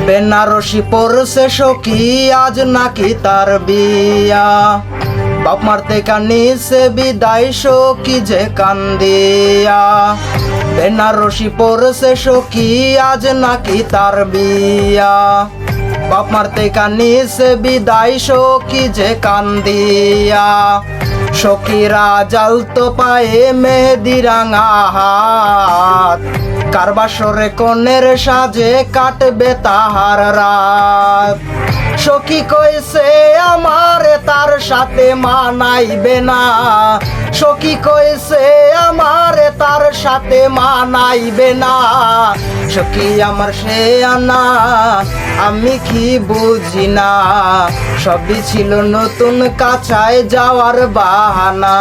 বেনারসি পরছে সখী আজ নাকি তার বিয়া। বাপ মারতে কানিছে বিদায় সখী যে কান্দিয়া। বেনারসি পরছে সখী আজ নাকি তার বিয়া। বাপ মারতে কানিছে বিদায় সখী যে কান্দিয়া। সখীরা জালতো পায়ে মেহেদি রাঙা হাত, কার বাসরে কনের সাজে কাটবে তাহার রাত। সখী কইছে আমারে তার সাথে মানাইবে না। সখী কইছে আমারে তার সাথে মানাইবে না। সখী আমার সে আনা আমি কি বুঝি না। সবই ছিল নতুন কাছায় যাওয়ার বাহানা।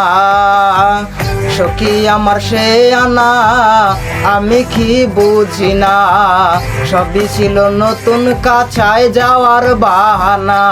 সখী আমার সে আনা আমি কি বুঝি না। সবই ছিল নতুন কাছায় যাওয়ার বাহানা।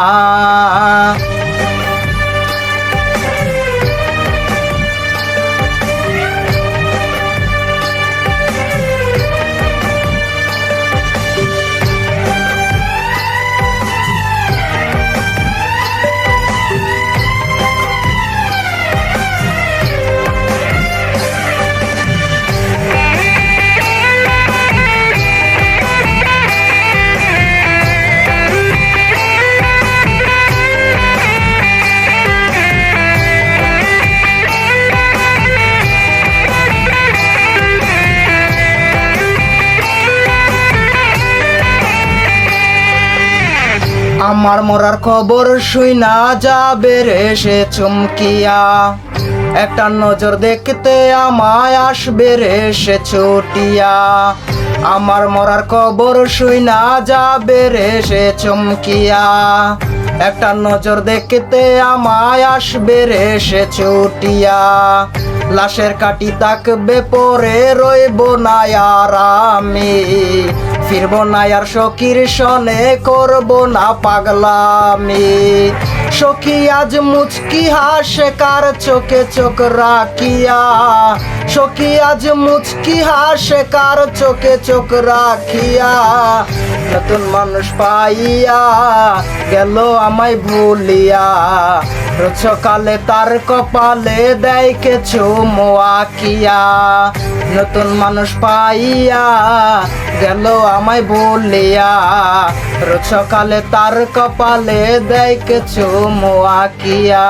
আমার মরার খবর শুইনা যাবে রে সে চমকিয়া। একটা নজর দেখতে আমায় আসবে রে সে ছুটিয়া। আমার মরার খবর শুইনা যাবে রে সে চমকিয়া। একটা নজর দেখতে আমায় আসবে রে সে ছুটিয়া। লাশের কাটি তাকবে পরে রইব না আর আমি। ফিরব না আর সখীর সনে করব না পাগলামি। সখী আজ মুচকি হাসে কার চোখে চোখ রাখিয়া। সখী আজ মুচকি হাসে কার চোখে চোখ রাখিয়া। নতুন মানুষ পাইয়া গেল আমায় ভুলিয়া। রোজ সকালে তার কপালে দেয় কিছু মোয়াকিয়া। নতুন মানুষ পাইয়া গেল আমায় ভুলিয়া। রোজ সকালে তার কপালে দেয় কিছু মোয়াকিয়া।